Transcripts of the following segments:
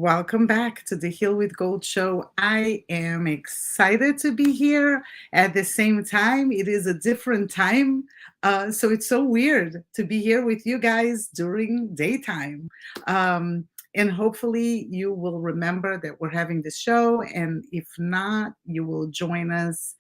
Welcome back to the Heal with Gold show. I am excited to be here. At the same time, it is a different time. So it's so weird to be here with you guys during daytime. And hopefully, you will remember that we're having the show. And if not, you will join us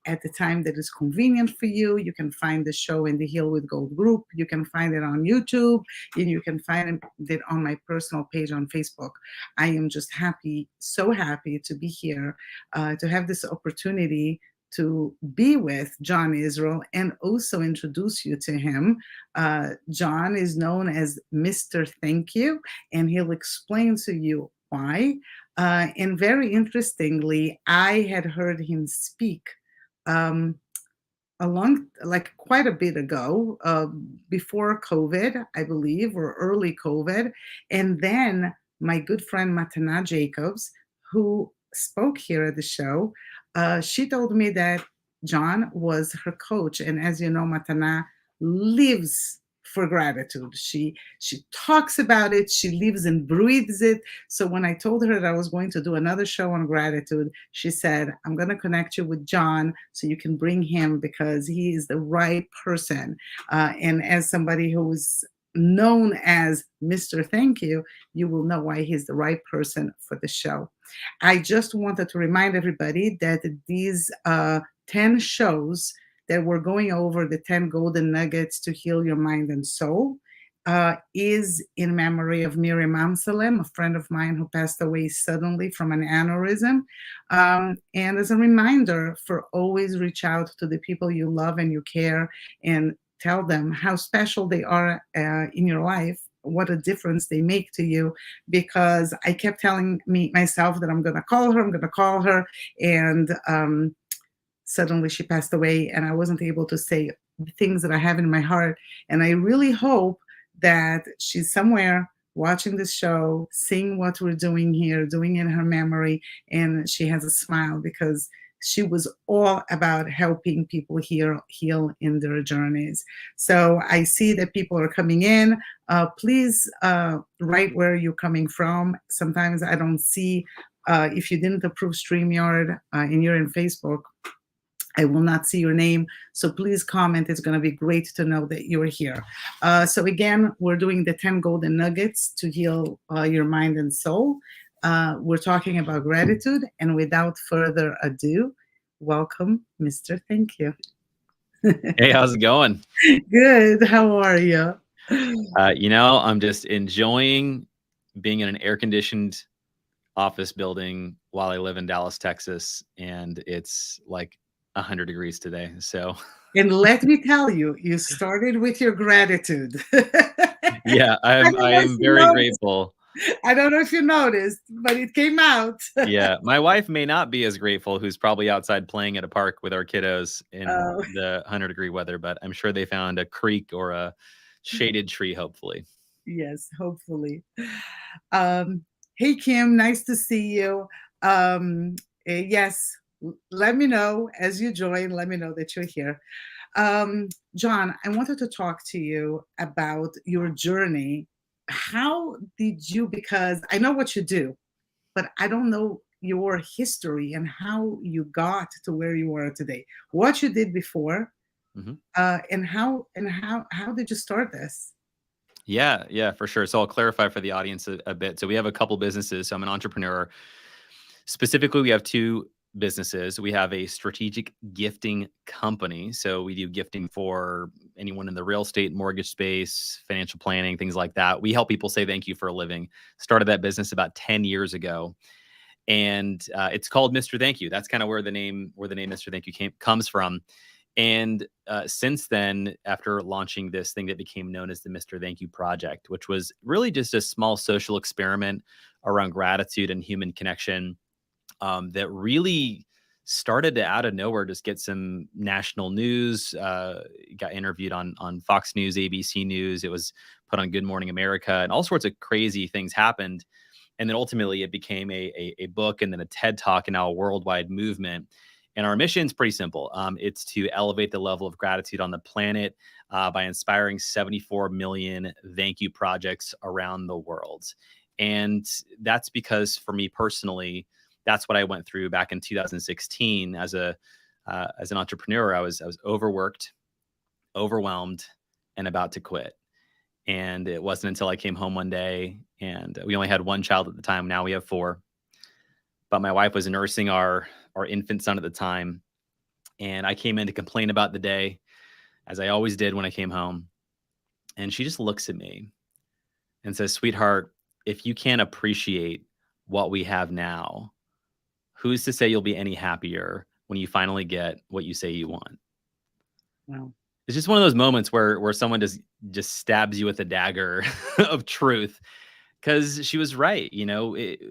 at the time that is convenient for you. You can find the show in the Heal with Gold group. You can find it on YouTube, and you can find it on my personal page on Facebook. I am just happy, so happy to be here, to have this opportunity to be with John Israel and also introduce you to him. John is known as Mr. Thank You, and he'll explain to you why. And very interestingly, I had heard him speak um, like quite a bit ago, before COVID, I believe, or early COVID. And then my good friend Matana Jacobs, who spoke here at the show, she told me that John was her coach. And as you know, Matana lives for gratitude. She talks about it, she lives and breathes it. So when I told her that I was going to do another show on gratitude, she said, I'm going to connect you with John so you can bring him because he is the right person. And as somebody who's known as Mr. Thank You, you will know why he's the right person for the show. I just wanted to remind everybody that these 10 shows that we're going over, the 10 golden nuggets to heal your mind and soul, is in memory of Miriam Amsalem, a friend of mine who passed away suddenly from an aneurysm. And as a reminder for always reach out to the people you love and you care and tell them how special they are in your life, what a difference they make to you, because I kept telling myself that I'm going to call her. And suddenly she passed away and I wasn't able to say the things that I have in my heart. And I really hope that she's somewhere watching this show, seeing what we're doing here, doing in her memory, and she has a smile because she was all about helping people heal in their journeys. So I see that people are coming in. Please write where you're coming from. Sometimes I don't see, if you didn't approve StreamYard and you're in Facebook, I will not see your name, so please comment. It's going to be great to know that you're here. So again, we're doing the 10 golden nuggets to heal your mind and soul. We're talking about gratitude, and without further ado, welcome, Mr. Thank You. Hey, how's it going? Good. How are you? I'm just enjoying being in an air-conditioned office building while I live in Dallas, Texas, and it's like 100 degrees today. So, And let me tell you, you started with your gratitude. yeah, I I don't know if am you very noticed. grateful. I don't know if you noticed, but it came out. Yeah, my wife may not be as grateful, who's probably outside playing at a park with our kiddos in Oh, the 100-degree weather, but I'm sure they found a creek or a shaded tree, hopefully. yes, hopefully. Um, hey, Kim, nice to see you. Um, yes, let me know as you join, let me know that you're here. John, I wanted to talk to you about your journey. How did you, because I know what you do, but I don't know your history and how you got to where you are today. What you did before, Mhm. and how did you start this? Yeah, for sure. So I'll clarify for the audience a bit. So we have a couple businesses. So I'm an entrepreneur. Specifically, we have two businesses. We have a strategic gifting company. So we do gifting for anyone in the real estate, mortgage space, financial planning, things like that. We help people say thank you for a living. Started that business about 10 years ago. And it's called Mr. Thank You. That's kind of where the name Mr. Thank You comes from. And since then, after launching this thing that became known as the Mr. Thank You Project, which was really just a small social experiment around gratitude and human connection, that really started to out of nowhere just get some national news. Got interviewed on Fox News, ABC News. It was put on Good Morning America, and all sorts of crazy things happened. And then ultimately, it became a book, and then a TED Talk, and now a worldwide movement. And our mission is pretty simple. It's to elevate the level of gratitude on the planet by inspiring 74 million thank you projects around the world. And that's because for me personally, that's what I went through back in 2016 as an entrepreneur. I was overworked, overwhelmed, and about to quit. And it wasn't until I came home one day, and we only had one child at the time. Now we have four. But my wife was nursing our infant son at the time, and I came in to complain about the day, as I always did when I came home. And she just looks at me and says, "Sweetheart, if you can't appreciate what we have now, who's to say you'll be any happier when you finally get what you say you want?" Wow. It's just one of those moments where someone just stabs you with a dagger of truth, because she was right.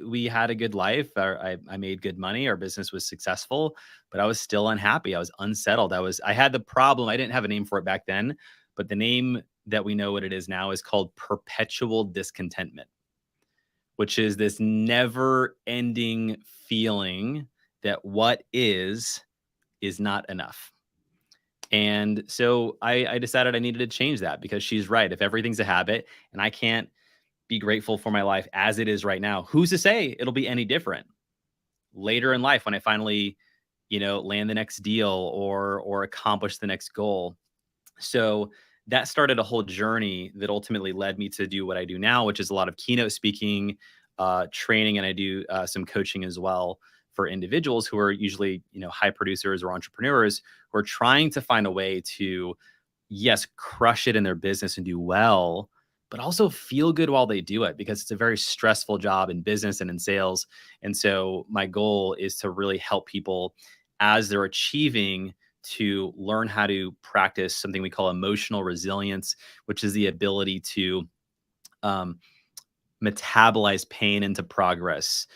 We had a good life. I made good money. Our business was successful, but I was still unhappy. I was unsettled. I had the problem. I didn't have a name for it back then, but the name that we know what it is now is called perpetual discontentment, which is this never ending feeling that what is not enough. And so I decided I needed to change that, because she's right. If everything's a habit and I can't be grateful for my life as it is right now, who's to say it'll be any different later in life when I finally, land the next deal or accomplish the next goal? So that started a whole journey that ultimately led me to do what I do now, which is a lot of keynote speaking, training, and I do some coaching as well for individuals who are usually, high producers or entrepreneurs who are trying to find a way to, yes, crush it in their business and do well, but also feel good while they do it, because it's a very stressful job in business and in sales. And so my goal is to really help people as they're achieving to learn how to practice something we call emotional resilience, which is the ability to um, metabolize pain into progress,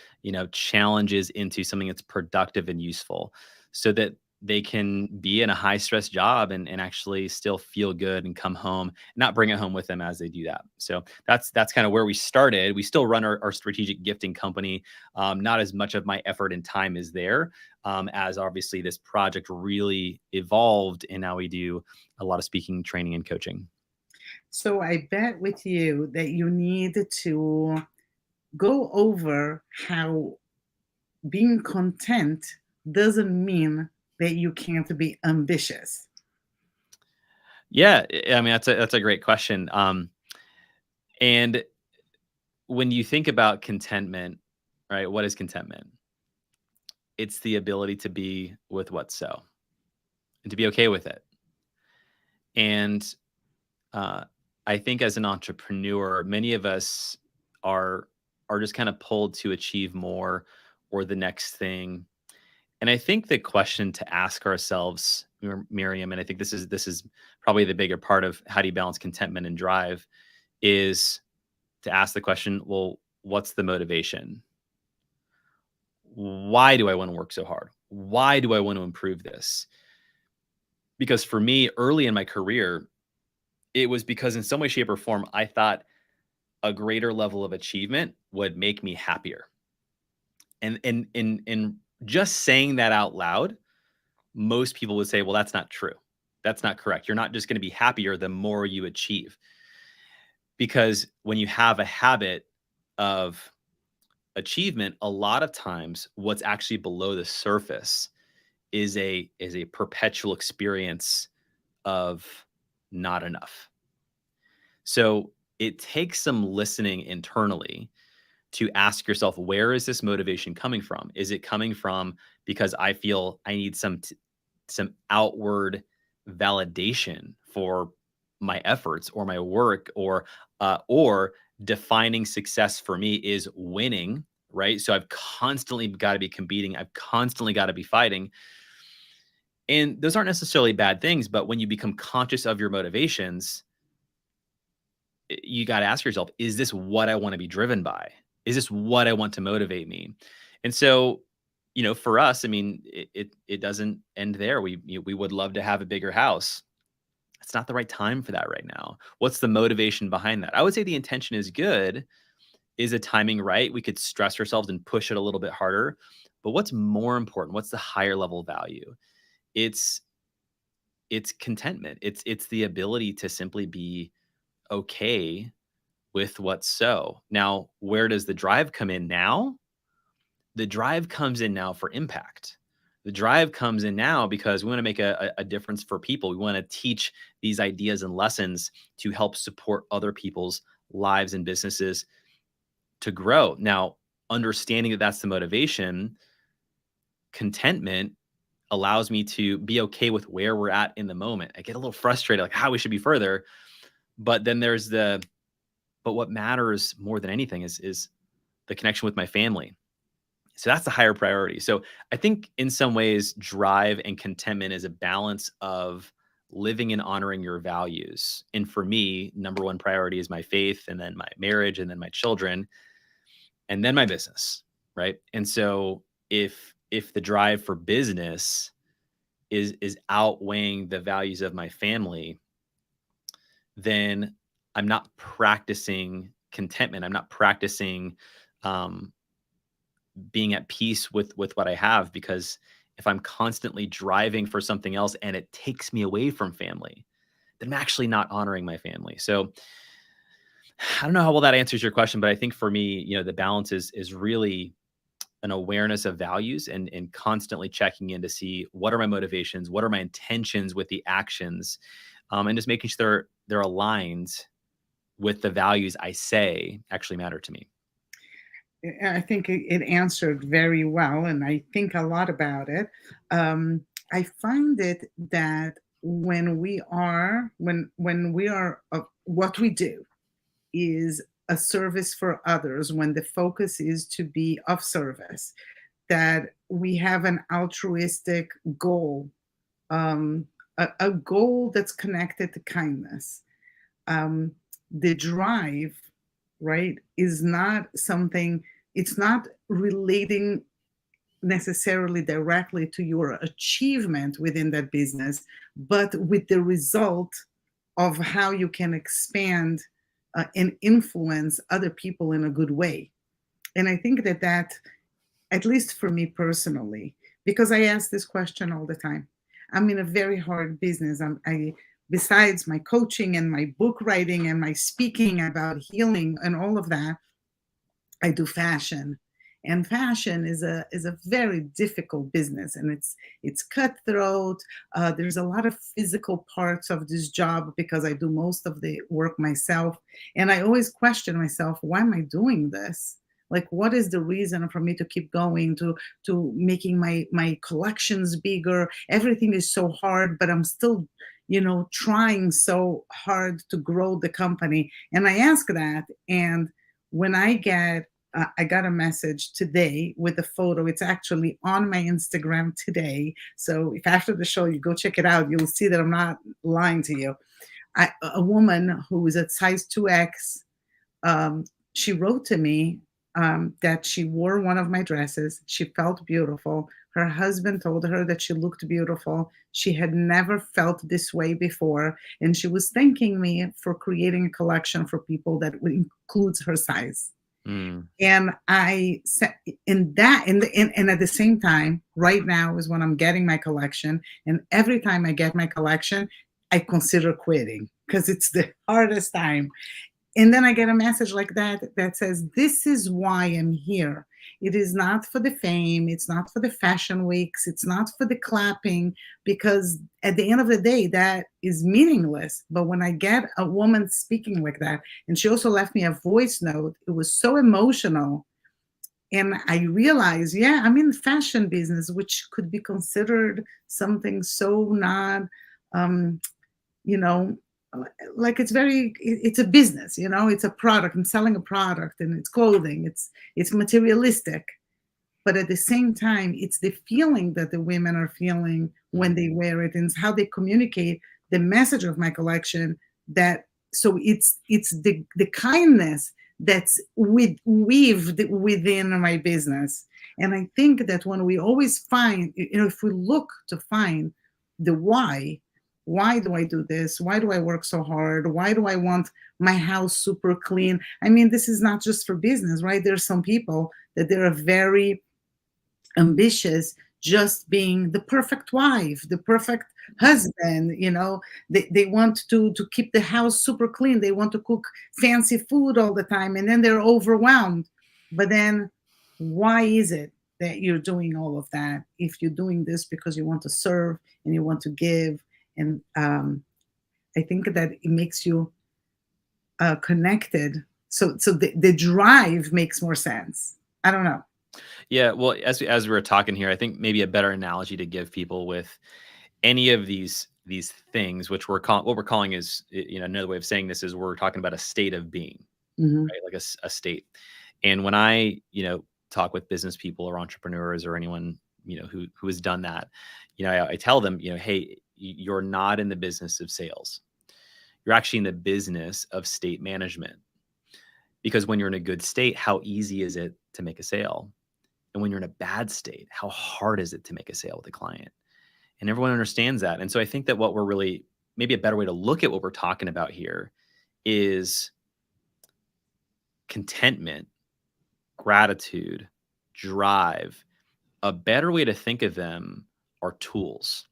challenges into something that's productive and useful, so that they can be in a high stress job and actually still feel good and come home, not bring it home with them as they do that. So that's kind of where we started. We still run our strategic gifting company. Not as much of my effort and time is there, as obviously this project really evolved. And now we do a lot of speaking, training, and coaching. So I bet with you that you need to go over how being content doesn't mean that you can't be ambitious. Yeah, I mean, that's a great question. And when you think about contentment, right? What is contentment? It's the ability to be with what's so, and to be okay with it. And uh, I think as an entrepreneur, many of us are are just kind of pulled to achieve more or the next thing. And I think the question to ask ourselves, Miriam, and I think this is probably the bigger part of how do you balance contentment and drive, is to ask the question, well, what's the motivation? Why do I want to work so hard? Why do I want to improve this? Because for me, early in my career, it was because in some way, shape, or form, I thought a greater level of achievement would make me happier. And just saying that out loud, most people would say, well, that's not true. That's not correct. You're not just going to be happier the more you achieve. Because when you have a habit of achievement, a lot of times what's actually below the surface is a perpetual experience of not enough. So it takes some listening internally to ask yourself, where is this motivation coming from? Is it coming from because I feel I need some outward validation for my efforts or my work, or defining success for me is winning, right? So I've constantly got to be competing. I've constantly got to be fighting. And those aren't necessarily bad things, but when you become conscious of your motivations, you got to ask yourself, is this what I want to be driven by? Is this what I want to motivate me? And so, for us, I mean, it doesn't end there. We would love to have a bigger house. It's not the right time for that right now. What's the motivation behind that? I would say the intention is good. Is the timing right? We could stress ourselves and push it a little bit harder. But what's more important? What's the higher level value? It's it's contentment. It's the ability to simply be okay with what's so. Now, where does the drive come in now? The drive comes in now for impact. The drive comes in now because we want to make a difference for people. We want to teach these ideas and lessons to help support other people's lives and businesses to grow. Now, understanding that that's the motivation, contentment allows me to be okay with where we're at in the moment. I get a little frustrated, like how we should be further. But then there's but what matters more than anything is the connection with my family. So that's the higher priority. So I think in some ways, drive and contentment is a balance of living and honoring your values. And for me, number one priority is my faith, and then my marriage, and then my children, and then my business, right? And so if the drive for business is outweighing the values of my family, then I'm not practicing contentment. I'm not practicing um, being at peace with what I have, because if I'm constantly driving for something else and it takes me away from family, then I'm actually not honoring my family. So I don't know how well that answers your question, but I think for me, the balance is really an awareness of values, and constantly checking in to see what are my motivations, what are my intentions with the actions, and just making sure they're aligned with the values I say actually matter to me. I think it answered very well, and I think a lot about it. I find it that when we are what we do is a service for others, when the focus is to be of service, that we have an altruistic goal, a goal that's connected to kindness. Um, the drive, right, is not something, it's not relating necessarily directly to your achievement within that business, but with the result of how you can expand and influence other people in a good way. And I think that, at least for me personally, because I ask this question all the time. I'm in a very hard business. Besides my coaching and my book writing and my speaking about healing and all of that, I do fashion. And fashion is a very difficult business, and it's cutthroat. There's a lot of physical parts of this job because I do most of the work myself, and I always question myself, why am I doing this? Like, what is the reason for me to keep going, to making my collections bigger? Everything is so hard, but I'm still, trying so hard to grow the company. And I ask that, and when I got a message today with a photo. It's actually on my Instagram today. So if after the show you go check it out, you'll see that I'm not lying to you. A woman who is at size 2X, she wrote to me that she wore one of my dresses. She felt beautiful. Her husband told her that she looked beautiful. She had never felt this way before. And she was thanking me for creating a collection for people that includes her size. Mm. And I said, and at the same time, right now is when I'm getting my collection. And every time I get my collection, I consider quitting because it's the hardest time. And then I get a message like that says, this is why I'm here. It is not for the fame. It's not for the fashion weeks. It's not for the clapping, because at the end of the day, that is meaningless. But when I get a woman speaking like that, and she also left me a voice note, it was so emotional. And I realized, yeah, I'm in the fashion business, which could be considered something so not, you know, like it's a business, it's a product. I'm selling a product, and it's clothing. It's materialistic. But at the same time, it's the feeling that the women are feeling when they wear it, and it's how they communicate the message of my collection. So it's the kindness that's weaved within my business. And I think that when we always find, if we look to find the why do I do this? Why do I work so hard? Why do I want my house super clean? I mean, this is not just for business, right? There's some people that they're very ambitious, just being the perfect wife, the perfect husband, they want to keep the house super clean. They want to cook fancy food all the time, and then they're overwhelmed. But then why is it that you're doing all of that if you're doing this because you want to serve and you want to give? And I think that it makes you connected. So the drive makes more sense. I don't know. Yeah, well, as we were talking here, I think maybe a better analogy to give people with any of these things, which what we're calling is, another way of saying this is we're talking about a state of being, Hmm. right? Like a state. And when I, talk with business people or entrepreneurs or anyone, who has done that, I tell them, hey, you're not in the business of sales. You're actually in the business of state management. Because when you're in a good state, how easy is it to make a sale? And when you're in a bad state, how hard is it to make a sale with a client? And everyone understands that. And so I think that what we're really, maybe a better way to look at what we're talking about here is contentment, gratitude, drive. A better way to think of them are tools.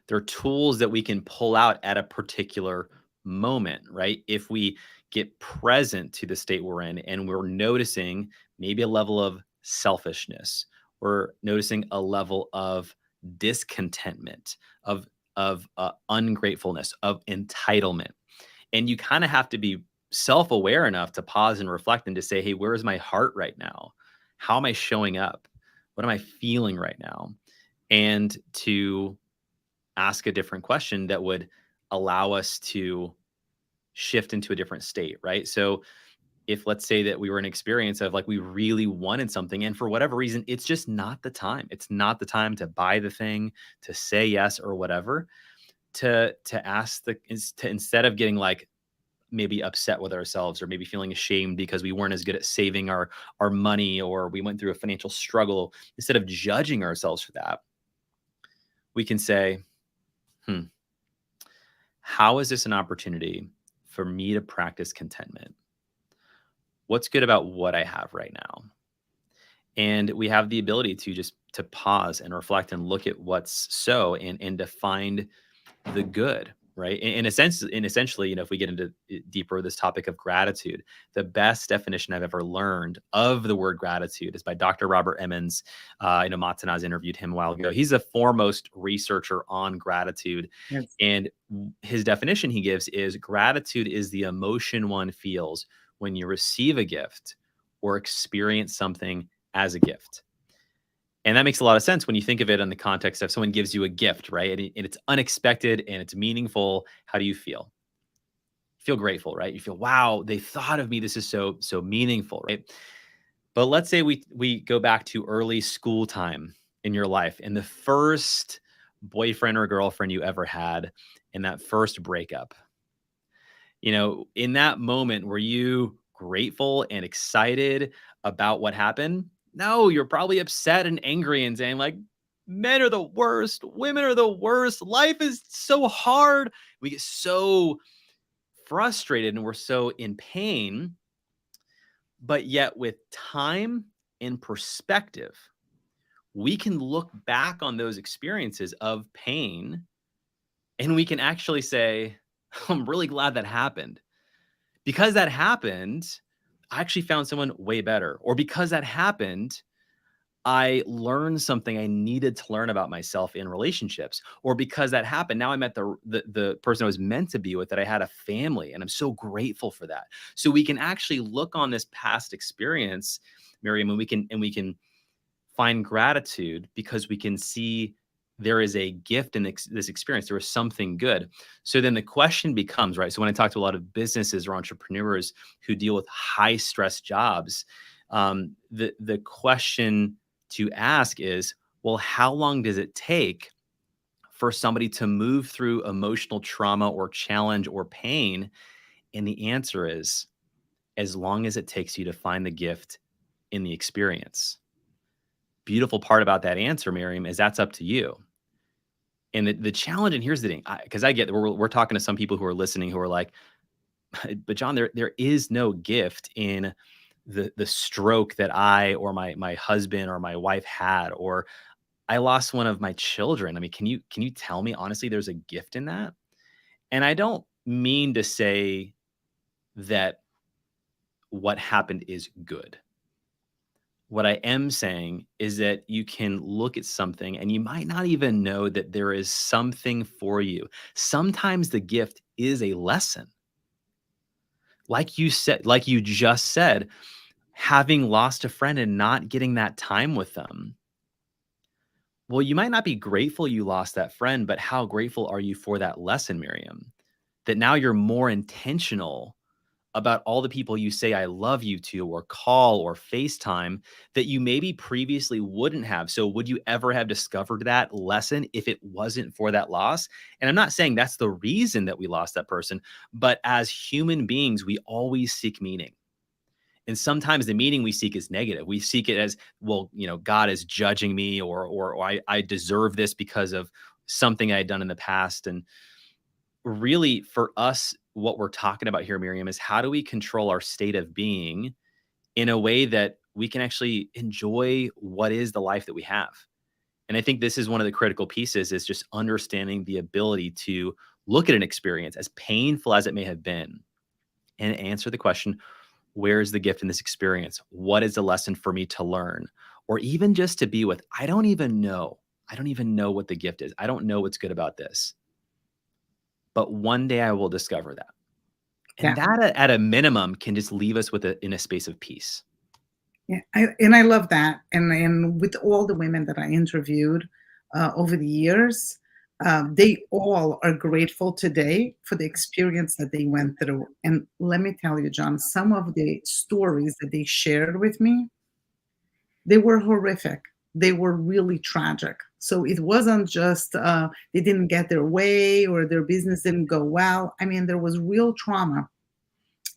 They're tools that we can pull out at a particular moment, right? If we get present to the state we're in and we're noticing maybe a level of selfishness, we're noticing a level of discontentment, of ungratefulness, of entitlement. And you kind of have to be self-aware enough to pause and reflect and to say, hey, where is my heart right now? How am I showing up? What am I feeling right now? And to ask a different question that would allow us to shift into a different state, right? So if let's say that we were in an experience of like we really wanted something and for whatever reason it's just not the time. It's not the time to buy the thing, to say yes or whatever, to ask to instead of getting like maybe upset with ourselves or maybe feeling ashamed because we weren't as good at saving our money or we went through a financial struggle, instead of judging ourselves for that, we can say, hmm, how is this an opportunity for me to practice contentment? What's good about what I have right now? And we have the ability to just to pause and reflect and look at what's so and to find the good, right? In a sense, and essentially, if we get into deeper this topic of gratitude, the best definition I've ever learned of the word gratitude is by Dr. Robert Emmons. Matanaz interviewed him a while ago. He's the foremost researcher on gratitude. Yes. And his definition he gives is gratitude is the emotion one feels when you receive a gift or experience something as a gift. And that makes a lot of sense when you think of it in the context of someone gives you a gift, right? And it's unexpected and it's meaningful. How do you feel? You feel grateful, right? You feel, wow, they thought of me. This is so meaningful, right? But let's say we go back to early school time in your life and the first boyfriend or girlfriend you ever had and that first breakup. In that moment, were you grateful and excited about what happened? No, you're probably upset and angry and saying, like, men are the worst, women are the worst, life is so hard. We get so frustrated and we're so in pain. But yet, with time and perspective, we can look back on those experiences of pain and we can actually say, I'm really glad that happened. Because that happened, I actually found someone way better. Or because that happened, I learned something I needed to learn about myself in relationships. Or because that happened, now I met the person I was meant to be with, that I had a family, and I'm so grateful for that. So we can actually look on this past experience, Miriam, and we can find gratitude because we can see there is a gift in this experience. There was something good. So then the question becomes, right? So when I talk to a lot of businesses or entrepreneurs who deal with high stress jobs, the question to ask is, well, how long does it take for somebody to move through emotional trauma or challenge or pain? And the answer is, as long as it takes you to find the gift in the experience. Beautiful part about that answer, Miriam, is that's up to you. And the challenge, and here's the thing, because I get that we're talking to some people who are listening who are like, but John, there is no gift in the stroke that I or my husband or my wife had, or I lost one of my children. I mean, can you tell me honestly there's a gift in that? And I don't mean to say that what happened is good. What I am saying is that you can look at something and you might not even know that there is something for you. Sometimes the gift is a lesson. Like you said, like you just said, having lost a friend and not getting that time with them. Well, you might not be grateful you lost that friend, but how grateful are you for that lesson, Miriam? That now you're more intentional about all the people you say I love you to, or call or FaceTime, that you maybe previously wouldn't have. So would you ever have discovered that lesson if it wasn't for that loss? And I'm not saying that's the reason that we lost that person, but as human beings, we always seek meaning. And sometimes the meaning we seek is negative. We seek it as, well, God is judging me, or I deserve this because of something I had done in the past. And really, for us, what we're talking about here, Miriam, is how do we control our state of being in a way that we can actually enjoy what is the life that we have? And I think this is one of the critical pieces, is just understanding the ability to look at an experience, as painful as it may have been, and answer the question, where is the gift in this experience? What is the lesson for me to learn? Or even just to be with, I don't even know. I don't even know what the gift is. I don't know what's good about this. But one day I will discover that. And Yeah. that at a minimum can just leave us in a space of peace. Yeah, I love that. And with all the women that I interviewed over the years, they all are grateful today for the experience that they went through. And let me tell you, John, some of the stories that they shared with me, they were horrific. They were really tragic. So it wasn't just they didn't get their way or their business didn't go well. I mean, there was real trauma.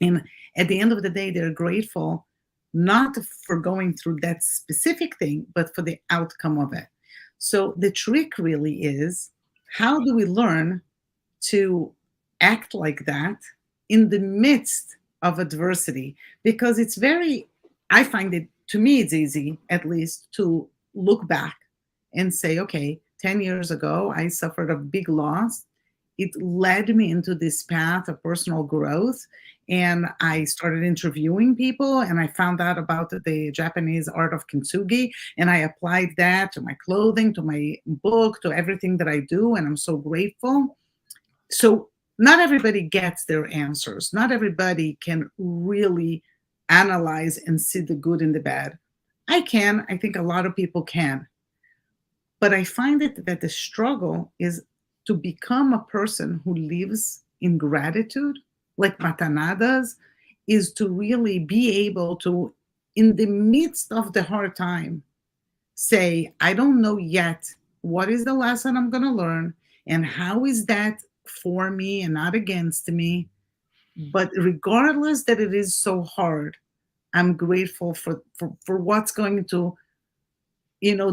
And at the end of the day, they're grateful not for going through that specific thing, but for the outcome of it. So the trick really is, how do we learn to act like that in the midst of adversity? Because it's very, I find it, to me, it's easy at least to look back and say, okay, 10 years ago, I suffered a big loss. It led me into this path of personal growth. And I started interviewing people and I found out about the Japanese art of kintsugi. And I applied that to my clothing, to my book, to everything that I do. And I'm so grateful. So not everybody gets their answers. Not everybody can really analyze and see the good and the bad. I can. I think a lot of people can. But I find it that the struggle is to become a person who lives in gratitude, like Matana does, is to really be able to, in the midst of the hard time, say, I don't know yet what is the lesson I'm going to learn and how is that for me and not against me. But regardless that it is so hard, I'm grateful for what's going to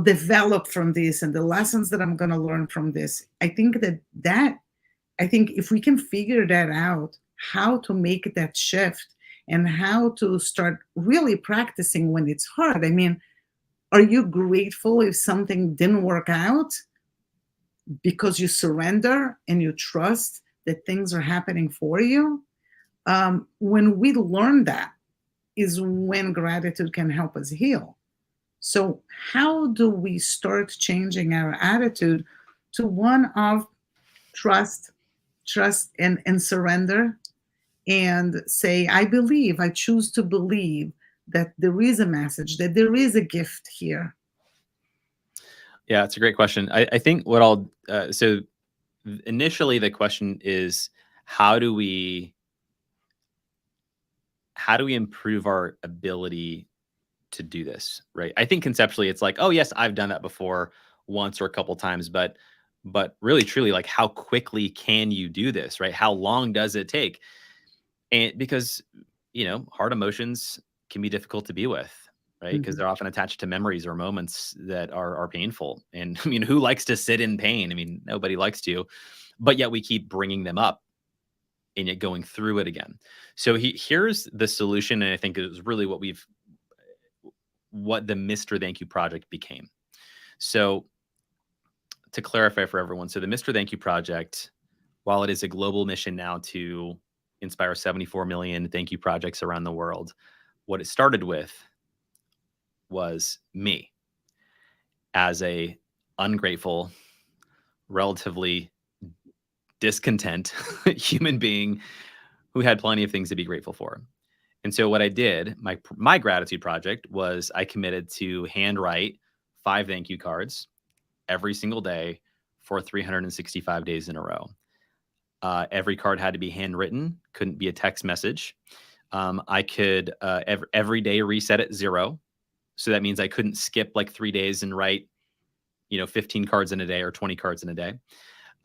develop from this and the lessons that I'm going to learn from this. I think if we can figure that out, how to make that shift and how to start really practicing when it's hard. I mean, are you grateful if something didn't work out because you surrender and you trust that things are happening for you? When we learn that is when gratitude can help us heal. So, how do we start changing our attitude to one of trust, and surrender, and say, I choose to believe that there is a message, that there is a gift here. Yeah, it's a great question. I think what I'll so initially the question is, how do we improve our ability to do this, right? I think conceptually it's like, oh yes, I've done that before once or a couple times, but really truly, like, how quickly can you do this, right? How long does it take? And because, hard emotions can be difficult to be with, right? Because Mhm. they're often attached to memories or moments that are painful. And I mean, who likes to sit in pain? I mean, nobody likes to, but yet we keep bringing them up and yet going through it again. So here's the solution, and I think it was really what the Mr. Thank You project became. So to clarify for everyone, so the Mr. Thank You Project, while it is a global mission now to inspire 74 million thank you projects around the world, what it started with was me as a ungrateful, relatively discontent human being who had plenty of things to be grateful for. And so what I did, my gratitude project was I committed to handwrite 5 thank you cards every single day for 365 days in a row. Every card had to be handwritten, couldn't be a text message. I could every day reset at 0. So that means I couldn't skip like 3 days and write, 15 cards in a day or 20 cards in a day.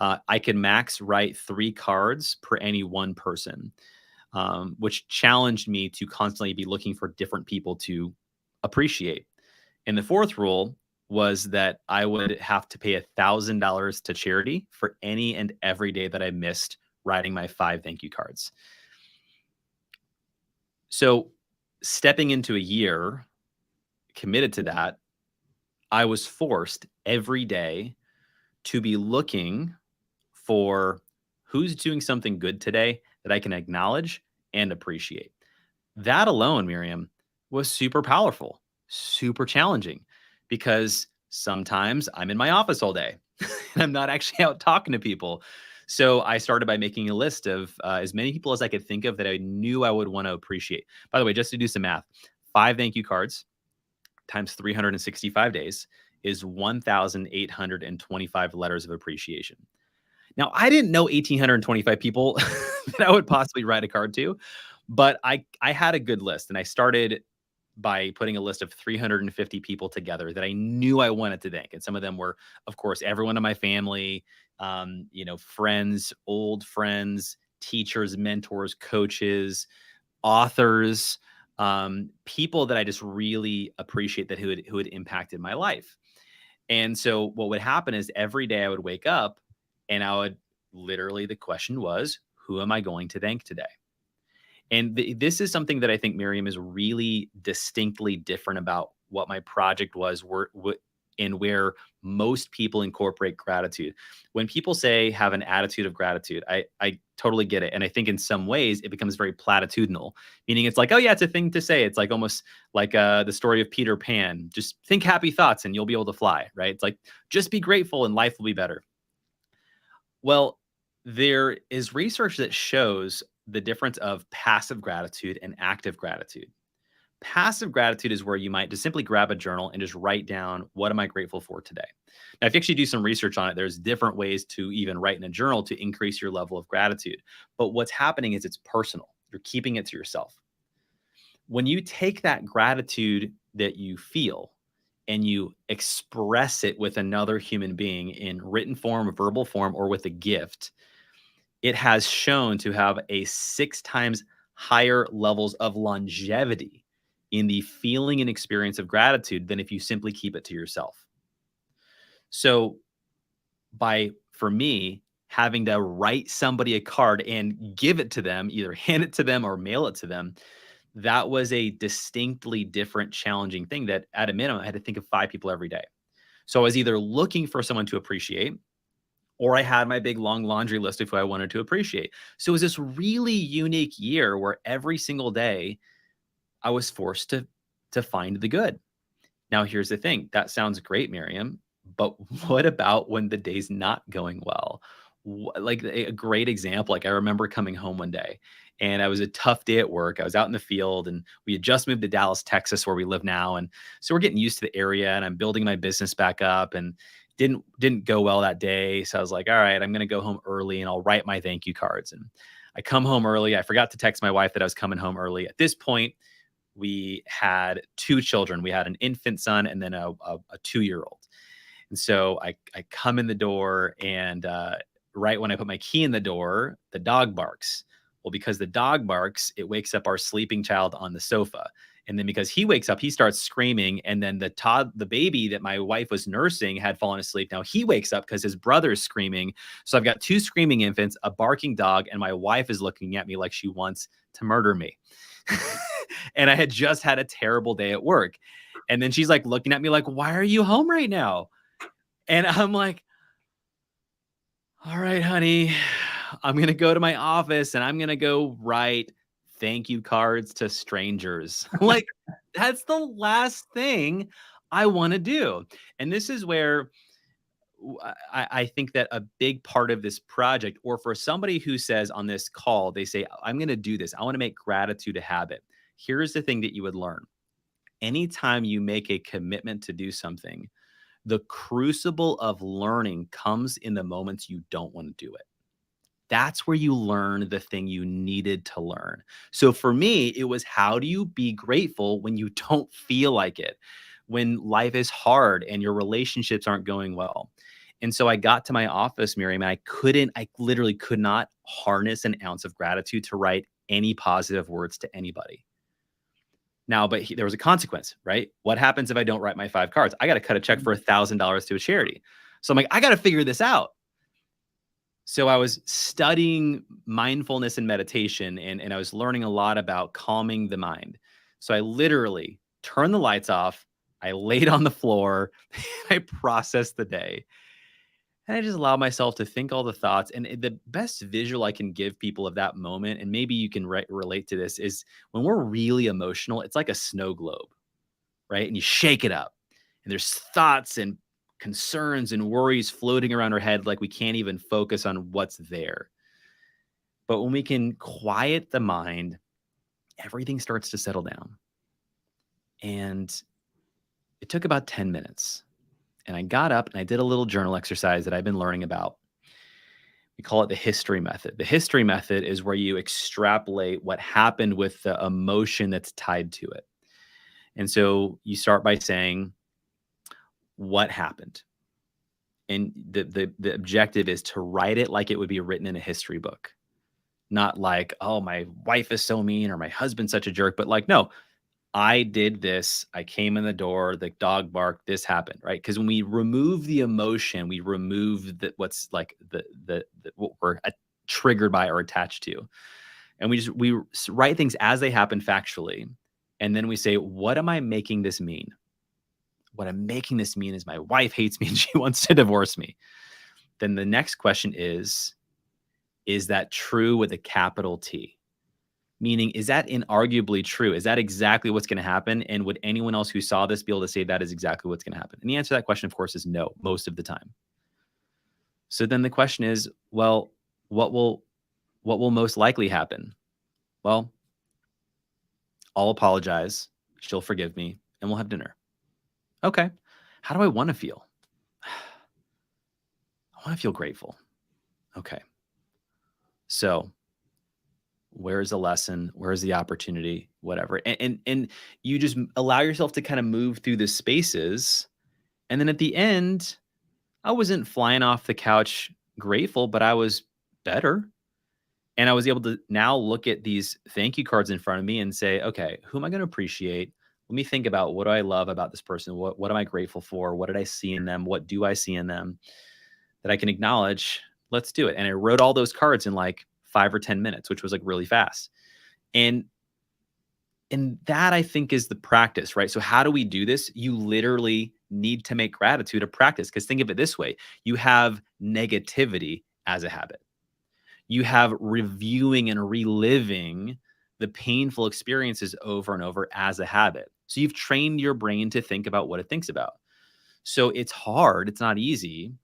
I could max write 3 cards per any one person, which challenged me to constantly be looking for different people to appreciate. And the 4th rule was that I would have to pay $1,000 to charity for any and every day that I missed writing my 5 thank you cards. So stepping into a year committed to that, I was forced every day to be looking for who's doing something good today that I can acknowledge and appreciate. That alone, Miriam, was super powerful, super challenging, because sometimes I'm in my office all day and I'm not actually out talking to people. So I started by making a list of as many people as I could think of that I knew I would want to appreciate. By the way, just to do some math, 5 thank you cards times 365 days is 1,825 letters of appreciation. Now, I didn't know 1,825 people that I would possibly write a card to, but I had a good list, and I started by putting a list of 350 people together that I knew I wanted to thank. And some of them were, of course, everyone in my family, friends, old friends, teachers, mentors, coaches, authors, people that I just really appreciate that who had impacted my life. And so what would happen is every day I would wake up and I would literally, the question was, who am I going to thank today? And this is something that I think, Miriam, is really distinctly different about what my project was and where most people incorporate gratitude. When people say have an attitude of gratitude, I totally get it. And I think in some ways it becomes very platitudinal, meaning it's like, oh yeah, it's a thing to say. It's like almost like the story of Peter Pan. Just think happy thoughts and you'll be able to fly, right? It's like, just be grateful and life will be better. Well, there is research that shows the difference of passive gratitude and active gratitude. Passive gratitude is where you might just simply grab a journal and just write down, what am I grateful for today? Now, if you actually do some research on it, there's different ways to even write in a journal to increase your level of gratitude. But what's happening is it's personal. You're keeping it to yourself. When you take that gratitude that you feel and you express it with another human being in written form, verbal form, or with a gift, it has shown to have a 6 times higher levels of longevity in the feeling and experience of gratitude than if you simply keep it to yourself. So for me, having to write somebody a card and give it to them, either hand it to them or mail it to them, that was a distinctly different, challenging thing that at a minimum, I had to think of 5 people every day. So I was either looking for someone to appreciate, or I had my big long laundry list of who I wanted to appreciate. So it was this really unique year where every single day I was forced to find the good. Now, here's the thing. That sounds great, Miriam, but what about when the day's not going well? Like a great example, like I remember coming home one day and I was a tough day at work. I was out in the field and we had just moved to Dallas, Texas, where we live now. And so we're getting used to the area and I'm building my business back up and didn't go well that day. So I was like, all right, I'm going to go home early and I'll write my thank you cards. And I come home early. I forgot to text my wife that I was coming home early. At this point, we had 2 children. We had an infant son and then a 2-year-old. And so I come in the door and right when I put my key in the door, the dog barks. Well, because the dog barks, it wakes up our sleeping child on the sofa. And then because he wakes up, he starts screaming. And then the baby that my wife was nursing had fallen asleep. Now he wakes up because his brother is screaming. So I've got 2 screaming infants, a barking dog, and my wife is looking at me like she wants to murder me. And I had just had a terrible day at work. And then she's like looking at me like, why are you home right now? And I'm like, all right, honey, I'm going to go to my office and I'm going to go write thank you cards to strangers. Like, that's the last thing I want to do. And this is where I think that a big part of this project, or for somebody who says on this call, they say, I'm going to do this, I want to make gratitude a habit. Here's the thing that you would learn. Anytime you make a commitment to do something, the crucible of learning comes in the moments you don't want to do it. That's where you learn the thing you needed to learn. So for me, it was, how do you be grateful when you don't feel like it, when life is hard and your relationships aren't going well? And so I got to my office, Miriam, and I literally could not harness an ounce of gratitude to write any positive words to anybody. Now, but there was a consequence, right? What happens if I don't write my 5 cards? I got to cut a check for $1,000 to a charity. So I'm like, I got to figure this out. So I was studying mindfulness and meditation, and I was learning a lot about calming the mind. So I literally turned the lights off. I laid on the floor. I processed the day. And I just allowed myself to think all the thoughts. And the best visual I can give people of that moment, and maybe you can relate to this, is when we're really emotional, it's like a snow globe, right? And you shake it up, and there's thoughts and concerns and worries floating around our head, like we can't even focus on what's there. But when we can quiet the mind, everything starts to settle down. And it took about 10 minutes. And I got up and I did a little journal exercise that I've been learning about. We call it the history method. The history method is where you extrapolate what happened with the emotion that's tied to it. And so you start by saying, what happened? And the objective is to write it like it would be written in a history book. Not like, oh, my wife is so mean or my husband's such a jerk, but like, no, I did this. I came in the door, the dog barked, this happened, right? Because when we remove the emotion, we remove what's like what we're triggered by or attached to. And we write things as they happen factually. And then we say, what am I making this mean? What I'm making this mean is my wife hates me and she wants to divorce me. Then the next question is that true with a capital T? Meaning, is that inarguably true? Is that exactly what's going to happen? And would anyone else who saw this be able to say that is exactly what's going to happen? And the answer to that question, of course, is no, most of the time. So then the question is, well, what will most likely happen? Well, I'll apologize. She'll forgive me and we'll have dinner. Okay. How do I want to feel? I want to feel grateful. Okay. So where's the lesson? Where's the opportunity? Whatever. And you just allow yourself to kind of move through the spaces. And then at the end, I wasn't flying off the couch grateful, but I was better. And I was able to now look at these thank you cards in front of me and say, okay, who am I going to appreciate? Let me think about, what do I love about this person? What am I grateful for? What did I see in them? What do I see in them that I can acknowledge? Let's do it. And I wrote all those cards in like 5 or 10 minutes, which was like really fast. And that, I think, is the practice, right? So how do we do this? You literally need to make gratitude a practice, because think of it this way. You have negativity as a habit. You have reviewing and reliving the painful experiences over and over as a habit. So you've trained your brain to think about what it thinks about. So it's hard. It's not easy.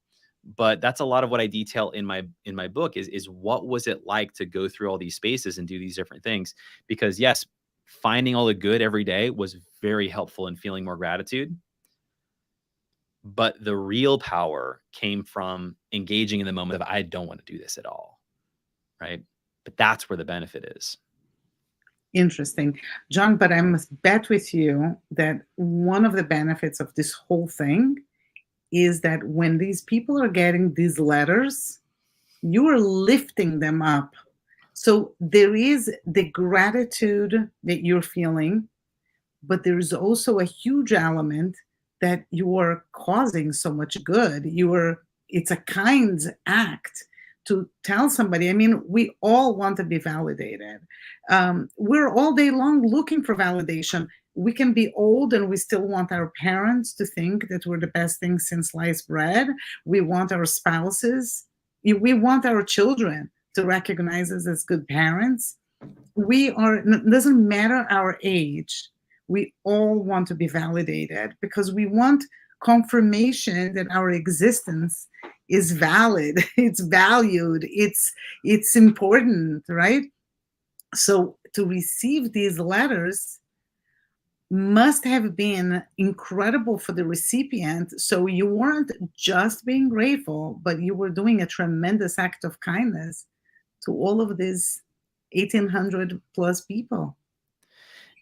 But that's a lot of what I detail in my book is what was it like to go through all these spaces and do these different things? Because yes, finding all the good every day was very helpful in feeling more gratitude. But the real power came from engaging in the moment of, I don't want to do this at all. Right. But that's where the benefit is. Interesting. John, but I must bet with you that one of the benefits of this whole thing is that when these people are getting these letters, you are lifting them up. So there is the gratitude that you're feeling, but there is also a huge element that you are causing so much good. It's a kind act to tell somebody. I mean, we all want to be validated. We're all day long looking for validation. We can be old and we still want our parents to think that we're the best thing since sliced bread. We want our spouses We want our children to recognize us as good parents. We are, it doesn't matter our age, we all want to be validated because we want confirmation that our existence is valid, it's valued, it's important, right? So to receive these letters must have been incredible for the recipient. So you weren't just being grateful, but you were doing a tremendous act of kindness to all of these 1,800 plus people.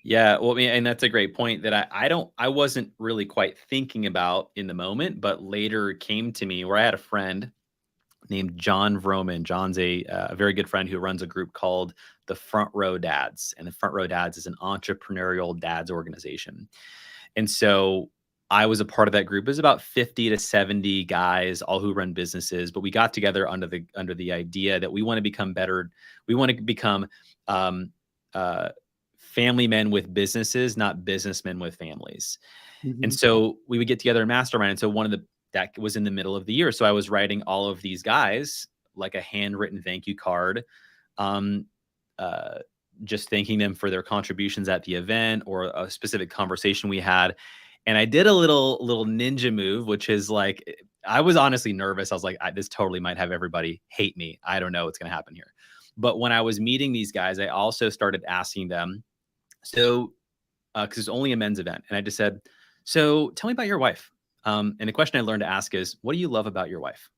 Yeah, well, I mean, and that's a great point that I wasn't really quite thinking about in the moment, but later came to me where I had a friend named John Vroman. John's a very good friend who runs a group called the Front Row Dads, and the Front Row Dads is an entrepreneurial dads organization. And so I was a part of that group. It was about 50 to 70 guys, all who run businesses, but we got together under the idea that we want to become better. We want to become um, uh, family men with businesses, not businessmen with families. And Mhm. so we would get together and mastermind. And so that was in the middle of the year. So I was writing all of these guys like a handwritten thank you card, um, uh, just thanking them for their contributions at the event or a specific conversation we had. And I did a little ninja move, which is like, I was honestly nervous. I was like, this totally might have everybody hate me. I don't know what's going to happen here. But when I was meeting these guys, I also started asking them, so, because it's only a men's event. And I just said, so tell me about your wife. And the question I learned to ask is, what do you love about your wife?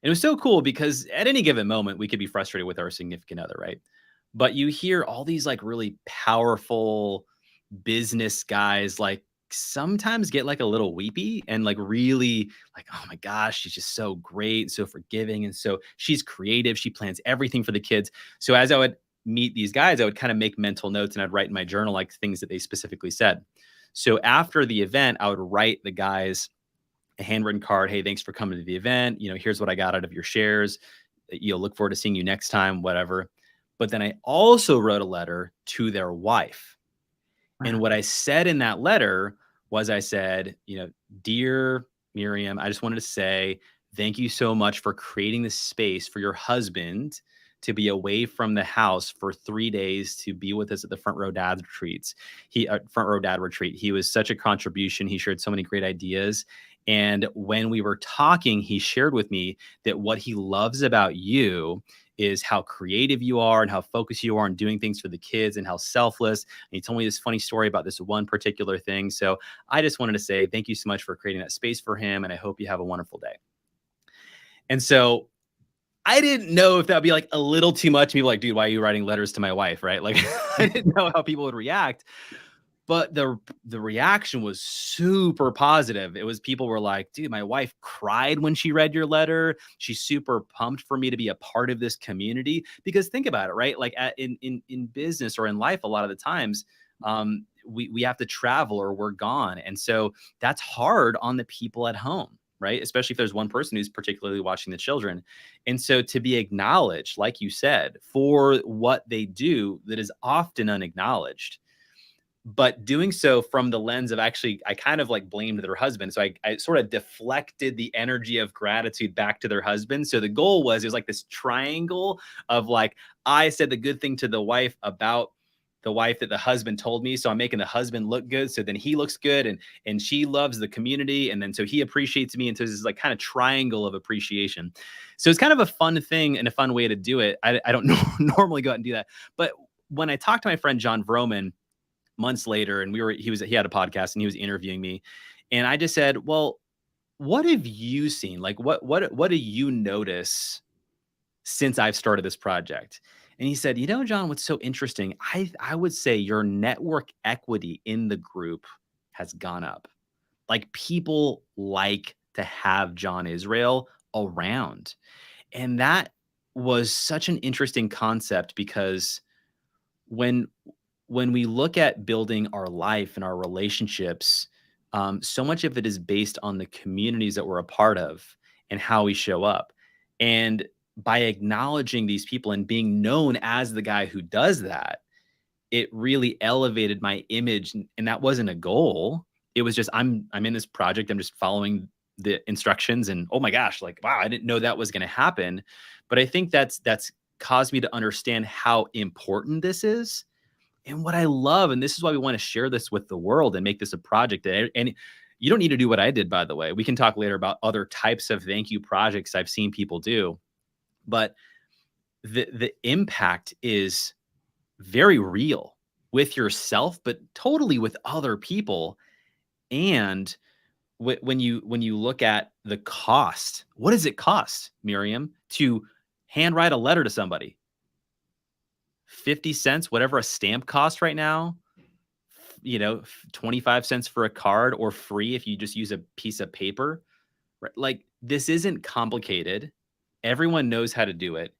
And it was so cool because at any given moment, we could be frustrated with our significant other, right? But you hear all these like really powerful business guys like sometimes get like a little weepy and like really like, oh my gosh, she's just so great, so forgiving. And so she's creative. She plans everything for the kids. So as I would meet these guys, I would kind of make mental notes and I'd write in my journal like things that they specifically said. So after the event, I would write the guys a handwritten card. Hey, thanks for coming to the event. Here's what I got out of your shares. Look forward to seeing you next time, whatever. But then I also wrote a letter to their wife. And Wow. what I said in that letter was I said, dear Miriam, I just wanted to say thank you so much for creating this space for your husband to be away from the house for 3 days to be with us at the Front Row Dad retreats. Front Row Dad retreat. He was such a contribution. He shared so many great ideas. And when we were talking, he shared with me that what he loves about you is how creative you are and how focused you are on doing things for the kids and how selfless. And he told me this funny story about this one particular thing. So I just wanted to say thank you so much for creating that space for him. And I hope you have a wonderful day. And so I didn't know if that'd be like a little too much. People like, dude, why are you writing letters to my wife? Right. Like I didn't know how people would react. But the reaction was super positive. It was people were like, dude, my wife cried when she read your letter. She's super pumped for me to be a part of this community. Because think about it, right? Like in business or in life, a lot of the times we have to travel or we're gone. And so that's hard on the people at home, right? Especially if there's one person who's particularly watching the children. And so to be acknowledged, like you said, for what they do that is often unacknowledged, but doing so from the lens of actually, I kind of like blamed their husband. So I sort of deflected the energy of gratitude back to their husband. So the goal was, it was like this triangle of like, I said the good thing to the wife about the wife that the husband told me. So I'm making the husband look good. So then he looks good and she loves the community. And then so he appreciates me. And so this is like kind of triangle of appreciation. So it's kind of a fun thing and a fun way to do it. I don't normally go out and do that. But when I talked to my friend, John Vroman, months later, and he had a podcast and he was interviewing me, and I just said, well, what have you seen? Like what do you notice since I've started this project? And he said, John, what's so interesting, I would say your network equity in the group has gone up. Like people like to have John Israel around. And that was such an interesting concept because when we look at building our life and our relationships, so much of it is based on the communities that we're a part of and how we show up. And by acknowledging these people and being known as the guy who does that, it really elevated my image. And that wasn't a goal. It was just, I'm in this project. I'm just following the instructions and, oh my gosh, like, wow, I didn't know that was going to happen. But I think that's caused me to understand how important this is. And what I love, and this is why we want to share this with the world and make this a project. And you don't need to do what I did, by the way. We can talk later about other types of thank you projects I've seen people do. But the impact is very real with yourself, but totally with other people. And when you look at the cost, what does it cost, Miriam, to handwrite a letter to somebody? 50 cents, whatever a stamp costs right now, 25 cents for a card, or free if you just use a piece of paper. Right? Like, this isn't complicated. Everyone knows how to do it.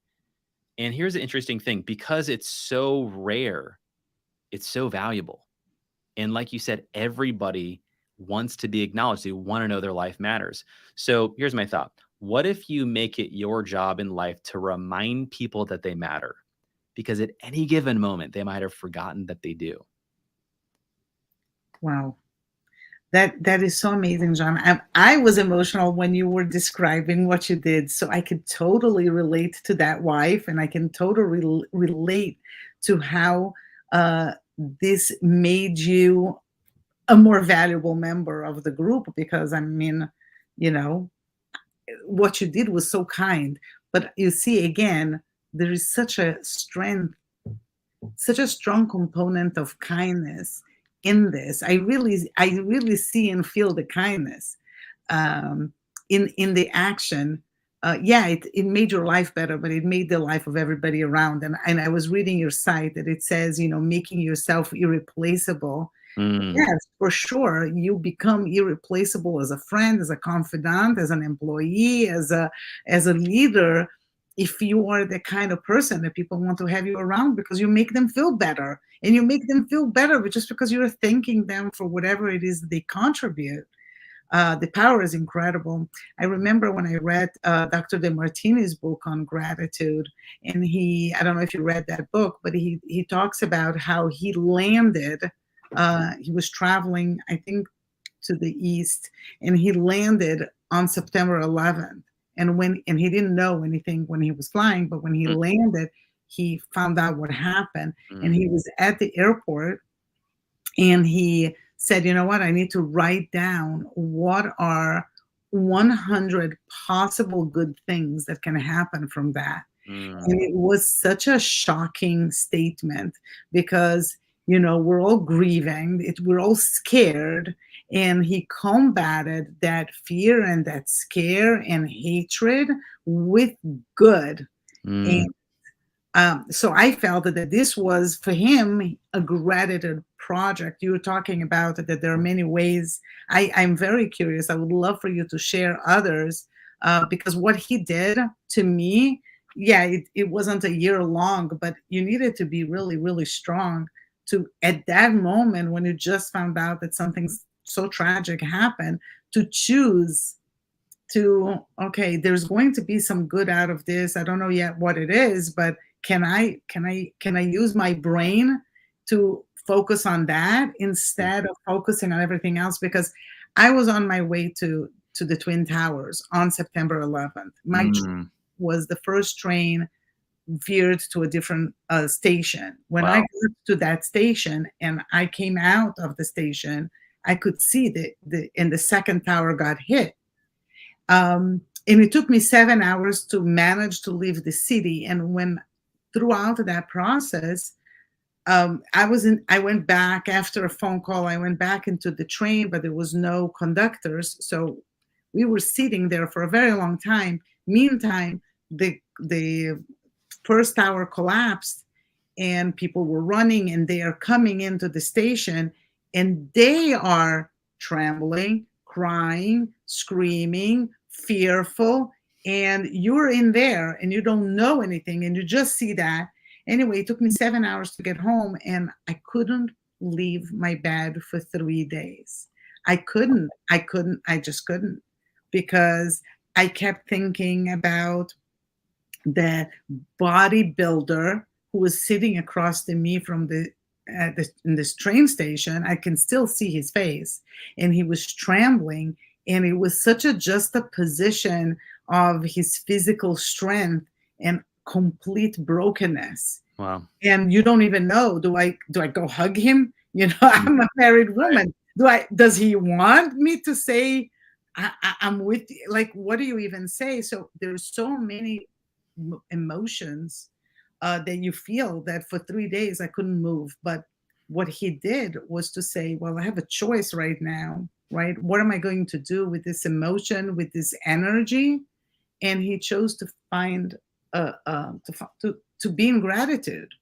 And here's the interesting thing, because it's so rare, it's so valuable. And like you said, everybody wants to be acknowledged. They want to know their life matters. So here's my thought. What if you make it your job in life to remind people that they matter? Because at any given moment, they might have forgotten that they do. Wow. That is so amazing, John. I was emotional when you were describing what you did, so I could totally relate to that wife, and I can totally relate to how this made you a more valuable member of the group. Because I mean, you know, what you did was so kind, but you see, again, there is such a strength, such a strong component of kindness in this. I really see and feel the kindness um, in the action. Yeah, it made your life better, but it made the life of everybody around. And I was reading your site that it says, making yourself irreplaceable. Mm, Yes, for sure. You become irreplaceable as a friend, as a confidant, as an employee, as a leader, if you are the kind of person that people want to have you around, because you make them feel better. And you make them feel better just because you're thanking them for whatever it is that they contribute. The power is incredible. I remember when I read Dr. DeMartini's book on gratitude, and I don't know if you read that book, but he talks about how he landed. He was traveling, I think, to the east, and he landed on September 11th. And he didn't know anything when he was flying, but when he mm, landed, he found out what happened. And mm, he was at the airport, and he said, you know what, I need to write down what are 100 possible good things that can happen from that. mm, And it was such a shocking statement, because, we're all grieving, we're all scared. And he combated that fear and that scare and hatred with good. mm, So I felt that this was for him a gratitude project. You were talking about that there are many ways. I'm very curious. I would love for you to share others, because what he did to me, yeah, it wasn't a year long, but you needed to be really, really strong to, at that moment when you just found out that something so tragic happened, to choose to, okay, there's going to be some good out of this. I don't know yet what it is, but can I use my brain to focus on that mm, instead of focusing on everything else? Because I was on my way to the Twin Towers on September 11th. My mm. was the first train veered to a different station. When I Wow. got to that station and I came out of the station, I could see the second tower got hit. And it took me 7 hours to manage to leave the city. And when throughout that process, I went back after a phone call. I went back into the train, but there was no conductors, so we were sitting there for a very long time. Meantime, the first tower collapsed, and people were running, and they are coming into the station, and they are trembling, crying, screaming, fearful, and you're in there and you don't know anything, and you just see that. Anyway, it took me 7 hours to get home, and I couldn't leave my bed for 3 days. I just couldn't, because I kept thinking about the bodybuilder who was sitting across to me from in this train station. I can still see his face, and he was trembling, And it was such a juxtaposition of his physical strength and complete brokenness. Wow. And you don't even know, do I go hug him? Mm. I'm a married Right. woman. Does he want me to say I'm with you? Like, what do you even say? So there's so many emotions that you feel, that for 3 days I couldn't move. But what he did was to say, well, I have a choice right now, right? What am I going to do with this emotion, with this energy? And he chose to find to be in gratitude,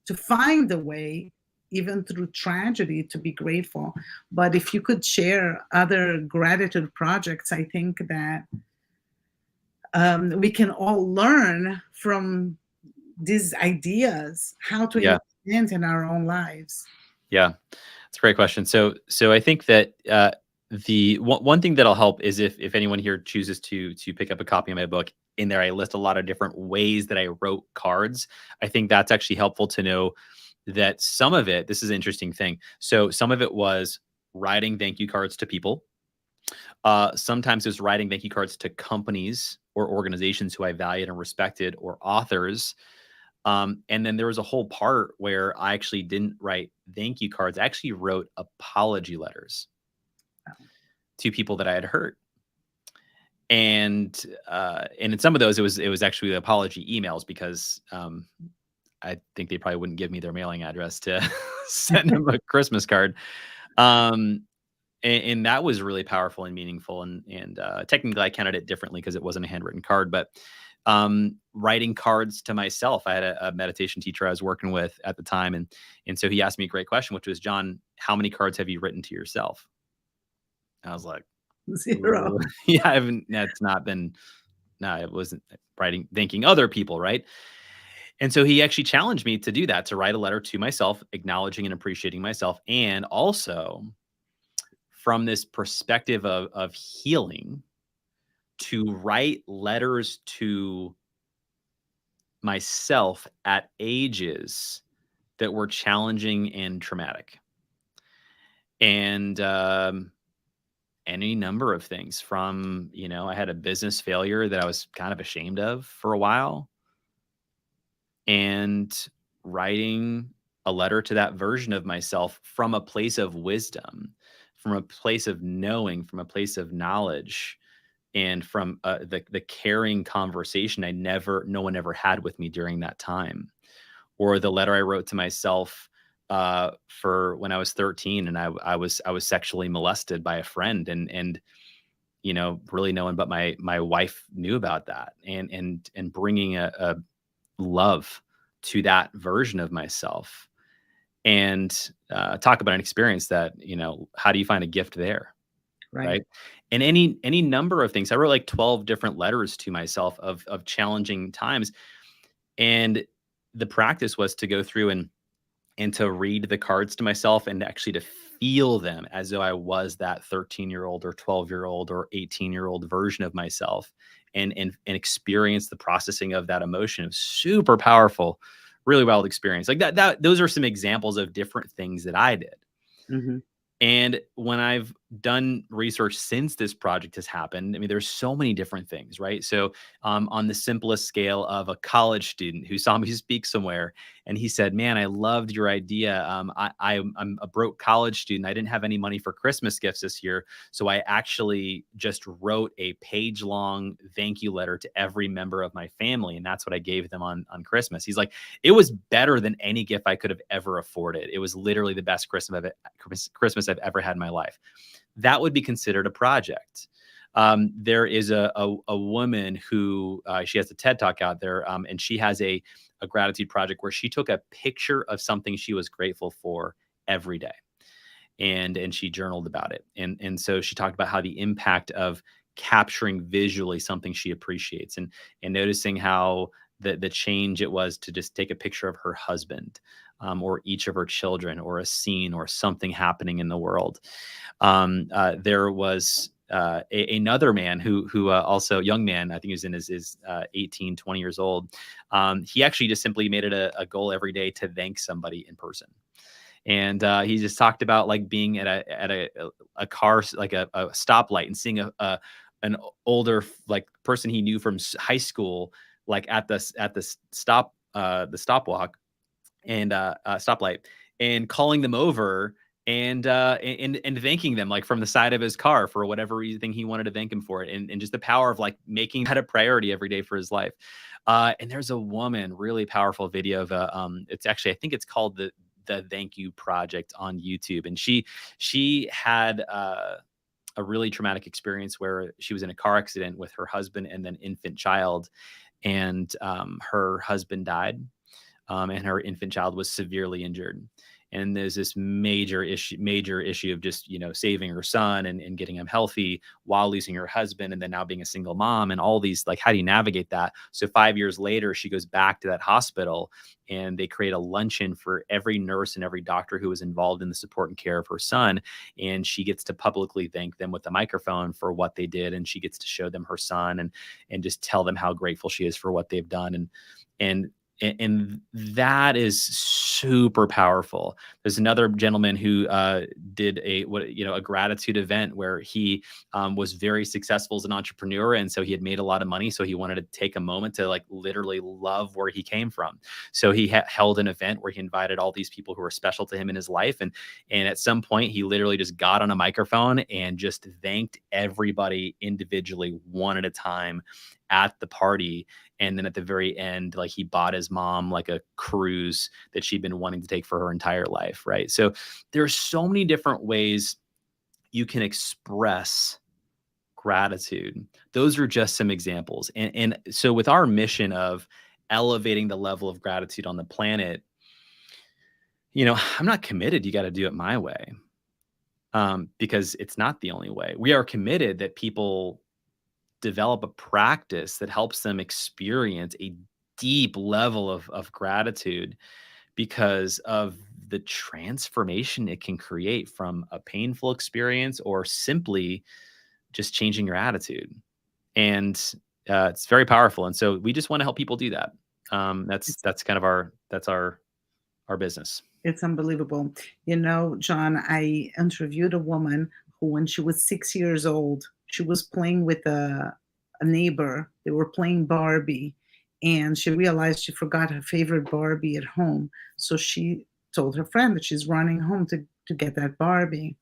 to find a way, even through tragedy, to be grateful. But if you could share other gratitude projects, I think that we can all learn from these ideas how to Yeah. implement in our own lives. Yeah. It's a great question. So I think that the one thing that'll help is if anyone here chooses to pick up a copy of my book. In there, I list a lot of different ways that I wrote cards. I think that's actually helpful to know that some of it. This is an interesting thing. So some of it was writing thank you cards to people. Sometimes it's writing thank you cards to companies or organizations who I valued and respected, or authors. And then there was a whole part where I actually didn't write thank you cards. I actually wrote apology letters to people that I had hurt. And in some of those, it was actually apology emails, because I think they probably wouldn't give me their mailing address to send them a Christmas card. Um, and that was really powerful and meaningful. And technically, I counted it differently because it wasn't a handwritten card, but writing cards to myself. I had a meditation teacher I was working with at the time, and so he asked me a great question, which was, John, how many cards have you written to yourself? I was like, Zero. ooh. Yeah, I haven't. That's not been. No, it wasn't writing, thanking other people, right? And so he actually challenged me to do that, to write a letter to myself, acknowledging and appreciating myself, and also from this perspective of healing, to write letters to myself at ages that were challenging and traumatic. And any number of things, from, I had a business failure that I was kind of ashamed of for a while, and writing a letter to that version of myself from a place of wisdom, from a place of knowing, from a place of knowledge, and from the caring conversation no one ever had with me during that time. Or the letter I wrote to myself for when I was 13, and I was sexually molested by a friend, and really no one but my wife knew about that, and bringing a love to that version of myself, and talk about an experience that, how do you find a gift there, Right. right? And any number of things. I wrote like 12 different letters to myself of challenging times, and the practice was to go through and to read the cards to myself, and actually to feel them as though I was that 13-year-old or 12-year-old or 18-year-old version of myself, and experience the processing of that emotion. It was super powerful, really wild experience. Like that those are some examples of different things that I did. Hmm. And when I've done research since this project has happened, I mean, there's so many different things, right? So, on the simplest scale of a college student who saw me speak somewhere, and he said, "Man, I loved your idea. I'm a broke college student. I didn't have any money for Christmas gifts this year, so I actually just wrote a page-long thank you letter to every member of my family, and that's what I gave them on Christmas." He's like, "It was better than any gift I could have ever afforded. It was literally the best Christmas I've ever had in my life." That would be considered a project. There is a woman who she has a TED talk out there, and she has a gratitude project where she took a picture of something she was grateful for every day, and she journaled about it, and so she talked about how the impact of capturing visually something she appreciates, and noticing how the change it was to just take a picture of her husband, or each of her children, or a scene or something happening in the world. There was another man who also young man, I think he was in his 18, 20 years old. He actually just simply made it a goal every day to thank somebody in person. And he just talked about like being at a car, like a stoplight, and seeing an older like person he knew from high school, like at the stopwalk and stoplight, and calling them over and thanking them like from the side of his car for whatever reason he wanted to thank him for it, and just the power of like making that a priority every day for his life. And there's a woman, really powerful video of it's actually, I think it's called the Thank You Project on YouTube, and she had a really traumatic experience where she was in a car accident with her husband and then infant child, and her husband died, and her infant child was severely injured. And there's this major issue of just, saving her son and getting him healthy while losing her husband, and then now being a single mom, and all these, like, how do you navigate that? So 5 years later, she goes back to that hospital, and they create a luncheon for every nurse and every doctor who was involved in the support and care of her son. And she gets to publicly thank them with a microphone for what they did. And she gets to show them her son and just tell them how grateful she is for what they've done. And that is super powerful. There's another gentleman who did a gratitude event where he was very successful as an entrepreneur, and so he had made a lot of money. So he wanted to take a moment to like literally love where he came from. So he held an event where he invited all these people who were special to him in his life, and at some point he literally just got on a microphone and just thanked everybody individually, one at a time, at the party. And then at the very end, like, he bought his mom like a cruise that she'd been wanting to take for her entire life, right? So there's so many different ways you can express gratitude. Those are just some examples. And so with our mission of elevating the level of gratitude on the planet, I'm not committed you got to do it my way, because it's not the only way. We are committed that people develop a practice that helps them experience a deep level of gratitude because of the transformation it can create from a painful experience or simply just changing your attitude. And it's very powerful. And so we just want to help people do that. That's kind of our business. It's unbelievable. John, I interviewed a woman who, when she was 6 years old, she was playing with a neighbor. They were playing Barbie, and she realized she forgot her favorite Barbie at home. So she told her friend that she's running home to get that Barbie.